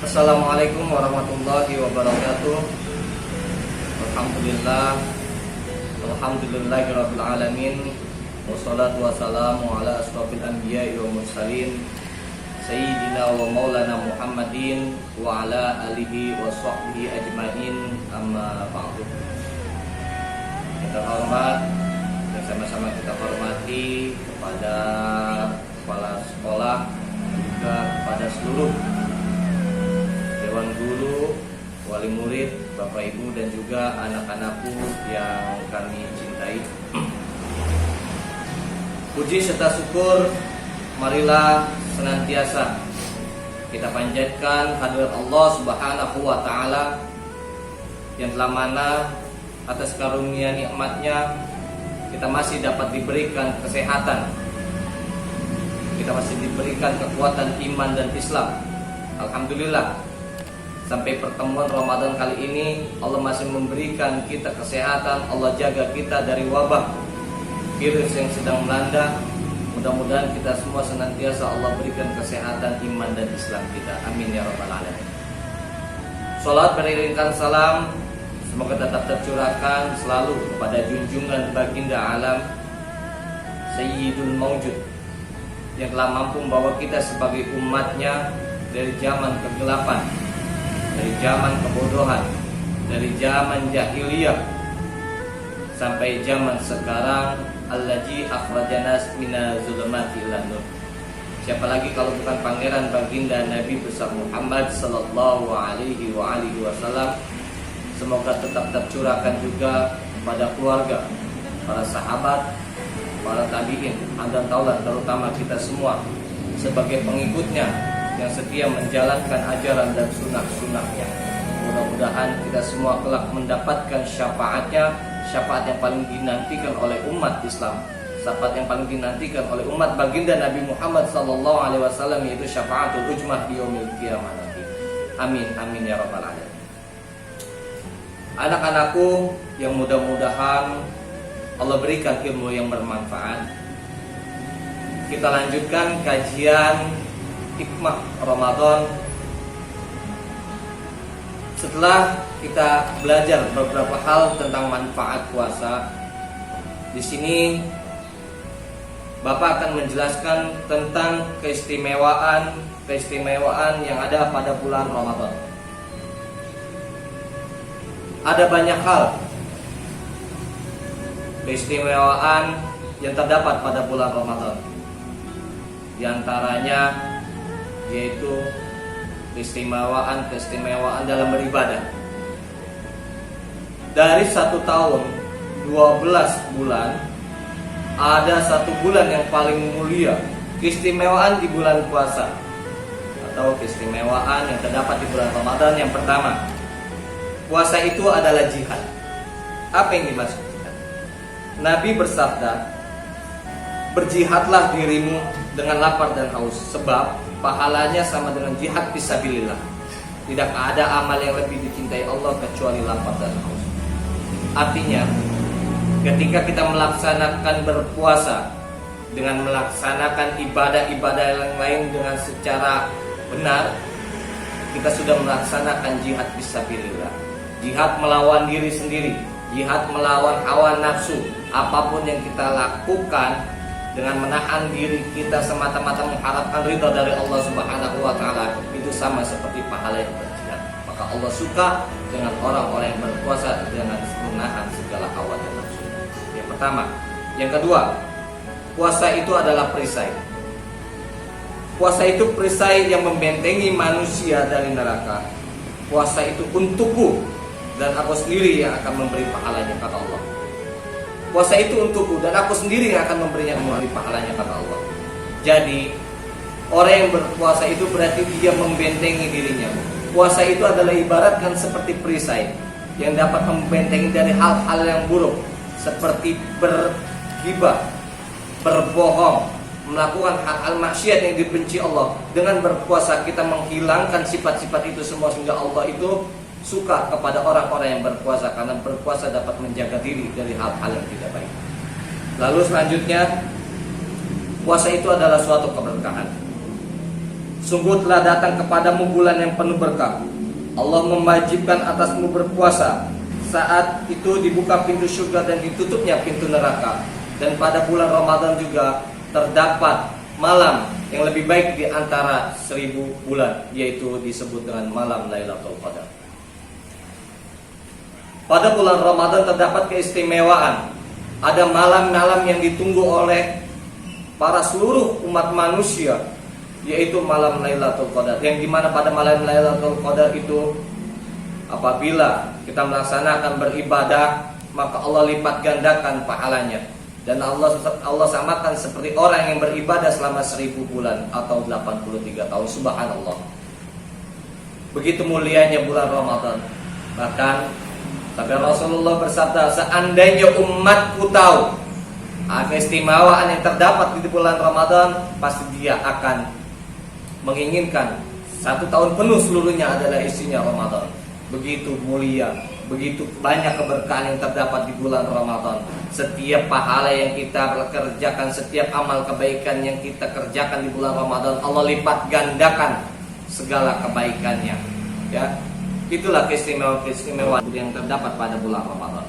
Assalamualaikum warahmatullahi wabarakatuh. Alhamdulillah, alhamdulillahirabbil alamin. Wassalatu wassalamu ala asrofil anbiya'i wa mursalin Sayyidina wa maulana Muhammadin wa ala alihi wa sahbihi ajmain, amma ba'du. Kita hormat dan sama-sama kita hormati kepada kepala sekolah dan juga kepada seluruh dewan guru, wali murid, bapak ibu dan juga anak-anakku yang kami cintai. Puji serta syukur marilah senantiasa kita panjatkan hadirat Allah Subhanahu wa taala yang telah mana atas karunia nikmatnya kita masih dapat diberikan kesehatan, kita masih diberikan kekuatan iman dan Islam. Alhamdulillah, sampai pertemuan Ramadan kali ini Allah masih memberikan kita kesehatan, Allah jaga kita dari wabah virus yang sedang melanda. Mudah-mudahan kita semua senantiasa Allah berikan kesehatan, iman dan Islam kita. Amin ya rabbal alamin. Salat beriringkan salam semoga tetap tercurahkan selalu kepada junjungan baginda alam Sayyidul Mawjud yang telah mampu membawa kita sebagai umatnya dari zaman kegelapan, dari zaman kebodohan, dari zaman jahiliyah sampai zaman sekarang, allazi akhrajana minaz zulumati ilan nur. Siapa lagi kalau bukan pangeran baginda Nabi besar Muhammad sallallahu alaihi wasallam. Semoga tetap tercurahkan juga pada keluarga, para sahabat, para tabi'in, dan taulat, terutama kita semua sebagai pengikutnya yang setia menjalankan ajaran dan sunnah-sunnahnya. Mudah-mudahan kita semua kelak mendapatkan syafaatnya, syafaat yang paling dinantikan oleh umat Islam, syafaat yang paling dinantikan oleh umat baginda Nabi Muhammad SAW, yaitu syafaatul ujmah di yaumil qiyamah nanti. Amin, amin ya rabbal alamin. Anak-anakku yang mudah-mudahan Allah berikan ilmu yang bermanfaat, kita lanjutkan kajian hikmah Ramadan. Setelah kita belajar beberapa hal tentang manfaat puasa, di sini Bapak akan menjelaskan tentang keistimewaan yang ada pada bulan Ramadan. Ada banyak hal keistimewaan yang terdapat pada bulan Ramadan. Di antaranya yaitu keistimewaan dalam beribadah. Dari 1 tahun 12 bulan, ada 1 bulan yang paling mulia, keistimewaan di bulan puasa, atau keistimewaan yang terdapat di bulan Ramadan. Yang pertama, puasa itu adalah jihad. Apa yang dimaksud jihad? Nabi bersabda, berjihadlah dirimu dengan lapar dan haus, sebab pahalanya sama dengan jihad fisabilillah. Tidak ada amal yang lebih dicintai Allah kecuali lapar dan haus. Artinya, ketika kita melaksanakan berpuasa dengan melaksanakan ibadah-ibadah yang lain dengan secara benar, kita sudah melaksanakan jihad fisabilillah. Jihad melawan diri sendiri, jihad melawan hawa nafsu. Apapun yang kita lakukan dengan menahan diri kita semata-mata mengharapkan ridha dari Allah Subhanahu wa taala, itu sama seperti pahala yang berjihad. Maka Allah suka dengan orang-orang yang berpuasa dengan menahan segala hawa dan nafsu. Yang pertama. Yang kedua, puasa itu adalah perisai. Puasa itu perisai yang membentengi manusia dari neraka. Puasa itu untukku dan aku sendiri yang akan memberi pahalanya, kata Allah. Puasa itu untukku dan aku sendiri yang akan memberi pahalanya, kata Allah. Jadi orang yang berpuasa itu berarti dia membentengi dirinya. Puasa itu adalah ibaratkan seperti perisai yang dapat membentengi dari hal-hal yang buruk, seperti bergibah, berbohong, melakukan hal-hal maksiat yang dibenci Allah. Dengan berpuasa kita menghilangkan sifat-sifat itu semua, sehingga Allah itu suka kepada orang-orang yang berpuasa, karena berpuasa dapat menjaga diri dari hal-hal yang tidak baik. Lalu selanjutnya, puasa itu adalah suatu keberkahan. Sungguh telah datang kepadamu bulan yang penuh berkah. Allah mewajibkan atasmu berpuasa. Saat itu dibuka pintu surga dan ditutupnya pintu neraka. Dan pada bulan Ramadan juga terdapat malam yang lebih baik di antara 1000 bulan, yaitu disebut dengan malam Lailatul Qadar. Pada bulan Ramadan terdapat keistimewaan. Ada malam-malam yang ditunggu oleh para seluruh umat manusia, yaitu malam Lailatul Qadar. Yang dimana pada malam Lailatul Qadar itu, apabila kita melaksanakan beribadah, maka Allah lipat gandakan pahalanya. Dan Allah samakan seperti orang yang beribadah selama 1000 bulan atau 83 tahun. Subhanallah. Begitu mulianya bulan Ramadan. Bahkan sampai Rasulullah bersabda, seandainya umatku tahu keistimewaan yang terdapat di bulan Ramadan, pasti dia akan menginginkan 1 tahun penuh seluruhnya adalah isinya Ramadan. Begitu mulia, begitu banyak keberkahan yang terdapat di bulan Ramadan. Setiap pahala yang kita kerjakan, setiap amal kebaikan yang kita kerjakan di bulan Ramadan, Allah lipat gandakan segala kebaikannya. Ya, itulah keistimewaan yang terdapat pada bulan Ramadan.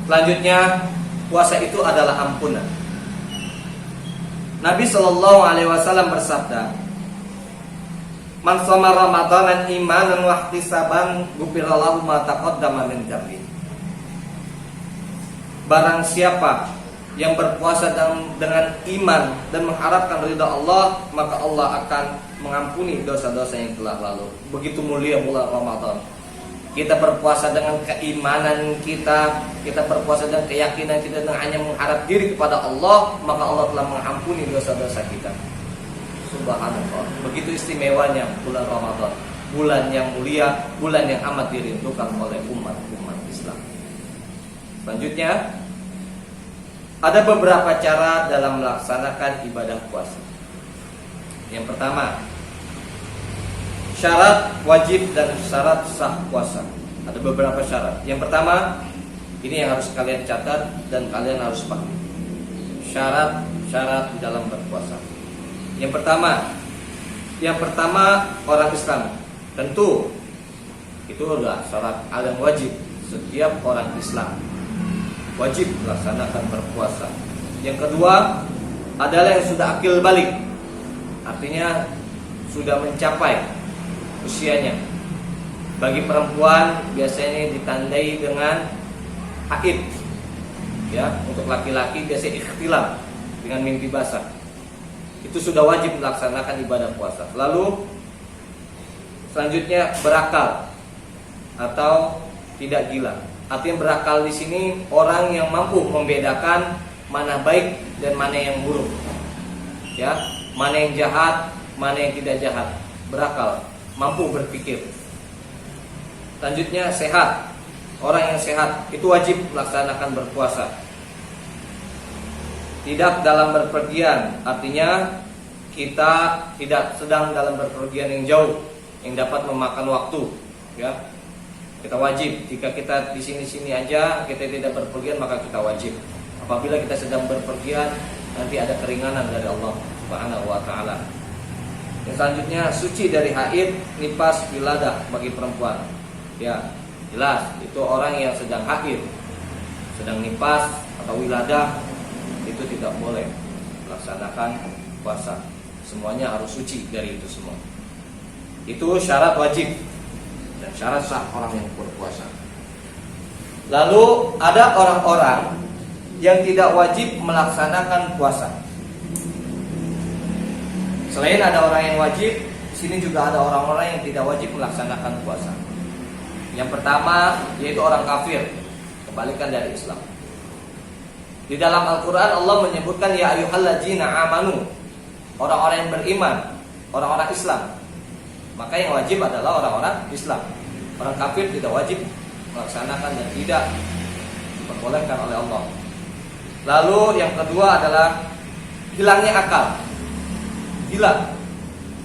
Selanjutnya, puasa itu adalah ampunan. Nabi SAW bersabda, "Man shoma Ramadanan imanan wa ihtisaban, ghufira lahu ma taqaddama min dzambi." Barang siapa yang berpuasa dengan iman dan mengharapkan ridha Allah, maka Allah akan mengampuni dosa-dosa yang telah lalu. Begitu mulia bulan Ramadan. Kita berpuasa dengan keimanan kita berpuasa dengan keyakinan kita, dengan hanya mengharap diri kepada Allah, maka Allah telah mengampuni dosa-dosa kita. Subhanallah. Begitu istimewanya bulan Ramadan, bulan yang mulia, bulan yang amat dirindukan oleh umat Islam. Selanjutnya, ada beberapa cara dalam melaksanakan ibadah puasa. Yang pertama, syarat wajib dan syarat sah puasa. Ada beberapa syarat. Yang pertama, ini yang harus kalian catat dan kalian harus paham. Syarat dalam berpuasa. Yang pertama orang Islam. Tentu itu adalah syarat yang wajib. Setiap orang Islam wajib melaksanakan berpuasa. Yang kedua adalah yang sudah akil balik, artinya sudah mencapai usianya. Bagi perempuan biasanya ditandai dengan haid, ya. Untuk laki-laki biasanya ikhtilam dengan mimpi basah. Itu sudah wajib melaksanakan ibadah puasa. Lalu selanjutnya berakal atau tidak gila. Artinya berakal di sini orang yang mampu membedakan mana baik dan mana yang buruk, ya, mana yang jahat, mana yang tidak jahat. Berakal, mampu berpikir. Selanjutnya sehat. Orang yang sehat itu wajib melaksanakan berpuasa. Tidak dalam berpergian, artinya kita tidak sedang dalam berpergian yang jauh yang dapat memakan waktu, ya. Kita wajib, jika kita di sini-sini aja, kita tidak berpergian, maka kita wajib. Apabila kita sedang berpergian, nanti ada keringanan dari Allah Subhanahu wa taala. Yang selanjutnya, suci dari haid, nifas, wiladah bagi perempuan. Ya, jelas itu orang yang sedang haid, sedang nifas atau wiladah, itu tidak boleh melaksanakan puasa. Semuanya harus suci dari itu semua. Itu syarat wajib dan syarat sah orang yang berpuasa. Lalu ada orang-orang yang tidak wajib melaksanakan puasa. Selain ada orang yang wajib, di sini juga ada orang-orang yang tidak wajib melaksanakan puasa. Yang pertama yaitu orang kafir, kebalikan dari Islam. Di dalam Al-Quran Allah menyebutkan ya ayyuhalladzina amanu, orang-orang yang beriman, orang-orang Islam. Maka yang wajib adalah orang-orang Islam. Orang kafir tidak wajib melaksanakan dan tidak diperbolehkan oleh Allah. Lalu yang kedua adalah hilangnya akal. Gila,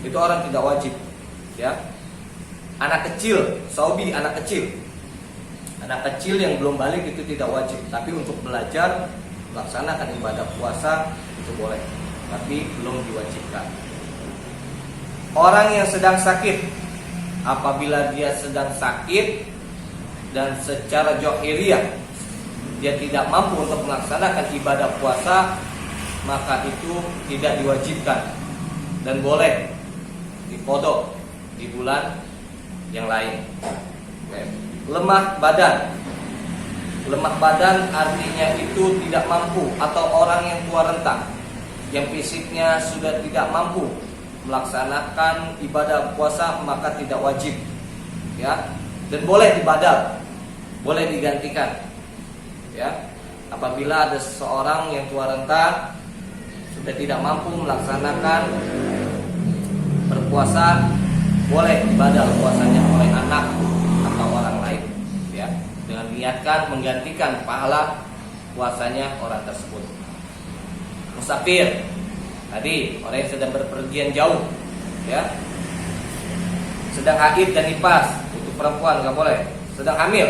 itu orang tidak wajib, ya. Anak kecil, saubi anak kecil yang belum balik itu tidak wajib. Tapi untuk belajar melaksanakan ibadah puasa itu boleh, tapi belum diwajibkan. orang yang sedang sakit, apabila dia sedang sakit dan secara zahiriyah dia tidak mampu untuk melaksanakan ibadah puasa, maka itu tidak diwajibkan dan boleh diqadha di bulan yang lain. Lemah badan. Lemah badan artinya itu tidak mampu, atau orang yang tua renta, yang fisiknya sudah tidak mampu melaksanakan ibadah puasa, maka tidak wajib, ya, dan boleh dibadal, boleh digantikan, ya. Apabila ada seseorang yang tua renta sudah tidak mampu melaksanakan berpuasa, boleh dibadal puasanya oleh anak atau orang lain, ya, dengan niatkan menggantikan pahala puasanya orang tersebut. Musafir, tadi orang yang sedang berpergian jauh, ya, sedang haid dan nifas, untuk perempuan nggak boleh. Sedang hamil,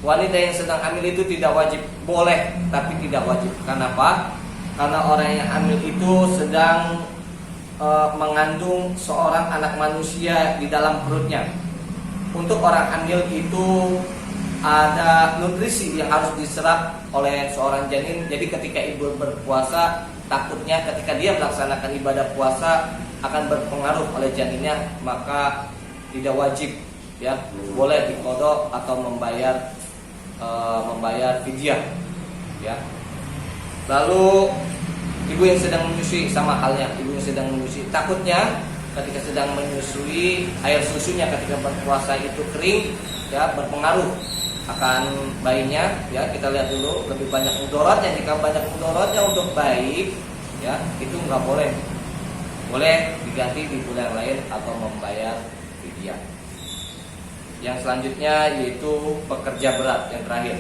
wanita yang sedang hamil itu tidak wajib, boleh tapi tidak wajib. Kenapa? Karena orang yang hamil itu sedang mengandung seorang anak manusia di dalam perutnya. Untuk orang hamil itu ada nutrisi yang harus diserap oleh seorang janin. Jadi ketika ibu berpuasa, takutnya ketika dia melaksanakan ibadah puasa akan berpengaruh oleh janinnya, maka tidak wajib, ya, boleh diqadha atau membayar fidyah, ya. Lalu ibu yang sedang menyusui, sama halnya ibu yang sedang menyusui, takutnya ketika sedang menyusui air susunya ketika berpuasa itu kering, ya, berpengaruh akan bayinya, ya. Kita lihat dulu lebih banyak mudaratnya. Jika banyak mudaratnya untuk bayi, ya, itu nggak boleh, boleh diganti di bulan lain atau membayar fidyah. Yang selanjutnya yaitu pekerja berat, yang terakhir.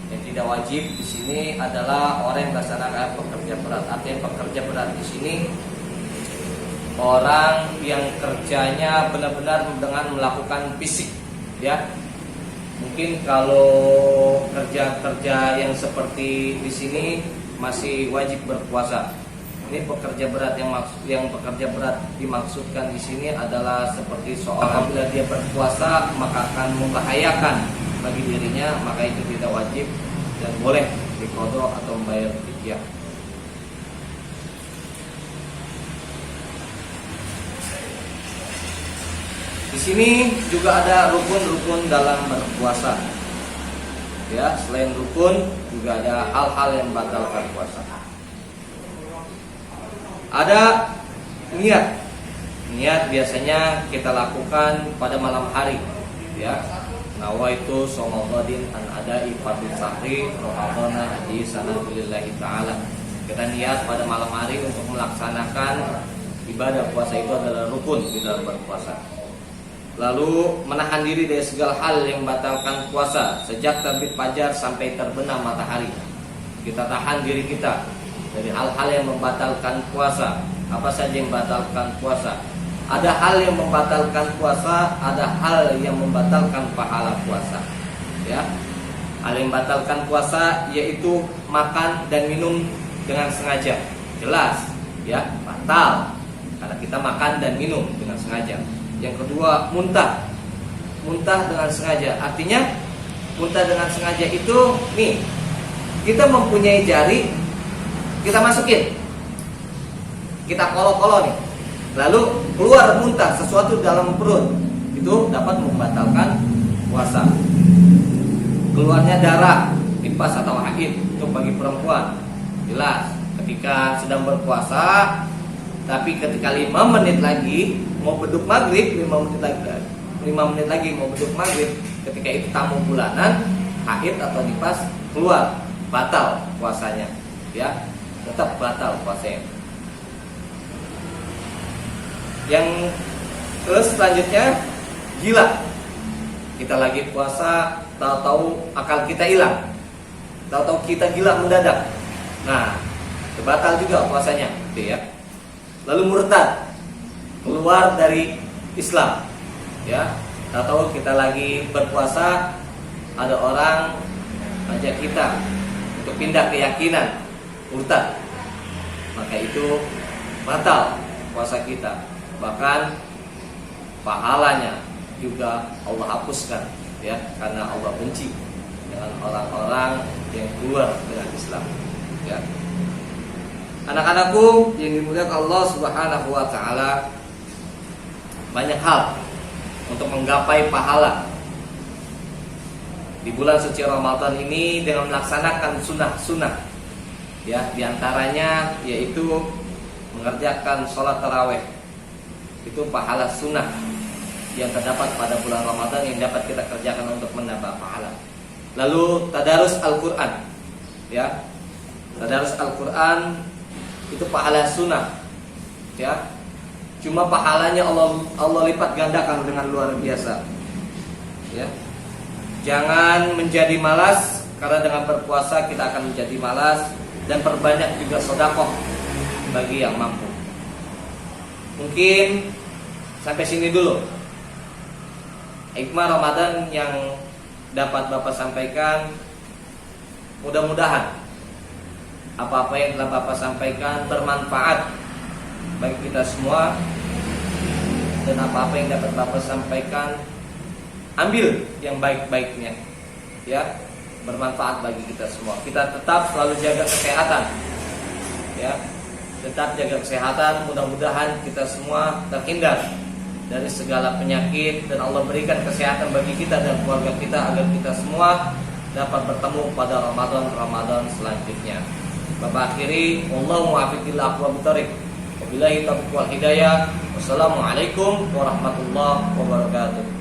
Yang tidak wajib di sini adalah orang yang melaksanakan pekerja berat. Artinya pekerja berat di sini orang yang kerjanya benar-benar dengan melakukan fisik, ya. Mungkin kalau kerja-kerja yang seperti di sini masih wajib berpuasa. Ini pekerja berat yang pekerja berat dimaksudkan di sini adalah seperti seorang bila dia berpuasa maka akan membahayakan bagi dirinya, maka itu tidak wajib dan boleh diqadha atau membayar fidyah. Di sini juga ada rukun-rukun dalam berpuasa. Ya, selain rukun juga ada hal-hal yang membatalkan puasa. Ada niat. Niat biasanya kita lakukan pada malam hari, ya. Nawaitu Ramadan an adai fardhu sahri Ramadana haji sanatulillahi ta'ala. Kita niat pada malam hari untuk melaksanakan ibadah puasa, itu adalah rukun di dalam berpuasa. Lalu menahan diri dari segala hal yang membatalkan puasa sejak terbit fajar sampai terbenam matahari. Kita tahan diri kita dari hal-hal yang membatalkan puasa. Apa saja yang membatalkan puasa? Ada hal yang membatalkan puasa, ada hal yang membatalkan pahala puasa. Ya, hal yang membatalkan puasa yaitu makan dan minum dengan sengaja. Jelas, ya, batal karena kita makan dan minum dengan sengaja. Yang kedua, muntah. Muntah dengan sengaja. Artinya muntah dengan sengaja itu nih, kita mempunyai jari, kita masukin, kita kolok-kolok nih, lalu keluar muntah sesuatu dalam perut, itu dapat membatalkan puasa. Keluarnya darah, nifas atau haid, itu bagi perempuan jelas ketika sedang berpuasa. Tapi ketika 5 menit lagi mau beduk maghrib, 5 menit lagi mau beduk maghrib, ketika itu tamu bulanan, haid atau nifas keluar, batal puasanya, ya, tetap batal puasanya. Yang terus selanjutnya, gila. Kita lagi puasa, tahu-tahu akal kita hilang, tahu-tahu kita gila mendadak, nah, batal juga puasanya, gitu ya. Lalu murtad, keluar dari Islam, ya. Tahu-tahu kita lagi berpuasa, ada orang ajak kita untuk pindah keyakinan, murtad, maka itu batal puasa kita. bahkan pahalanya juga Allah hapuskan, ya, karena Allah benci dengan orang-orang yang keluar dengan Islam, ya. Anak-anakku yang dimuliakan Allah Subhanahu wa taala, banyak hal untuk menggapai pahala di bulan suci Ramadan ini dengan melaksanakan sunnah-sunnah, ya, diantaranya yaitu mengerjakan sholat taraweh. Itu pahala sunnah yang terdapat pada bulan Ramadan yang dapat kita kerjakan untuk menambah pahala. Lalu tadarus Al-Quran, ya, tadarus Al-Quran itu pahala sunnah, ya. Cuma pahalanya Allah lipat gandakan dengan luar biasa, ya. Jangan menjadi malas, karena dengan berpuasa kita akan menjadi malas. Dan perbanyak juga sedekah bagi yang mampu. Mungkin sampai sini dulu hikmah Ramadan yang dapat Bapak sampaikan. Mudah-mudahan apa-apa yang telah Bapak sampaikan bermanfaat bagi kita semua, dan apa-apa yang dapat Bapak sampaikan ambil yang baik-baiknya, ya, bermanfaat bagi kita semua. Kita tetap selalu jaga kesehatan, ya, tetap jaga kesehatan. Mudah-mudahan kita semua terhindar dari segala penyakit, dan Allah berikan kesehatan bagi kita dan keluarga kita, agar kita semua dapat bertemu pada Ramadan selanjutnya. Bapak akhiri, wallahu muwaffiq ila aqwamit thoriq. Wabillahi taufiq wal hidayah. Wassalamualaikum warahmatullahi wabarakatuh.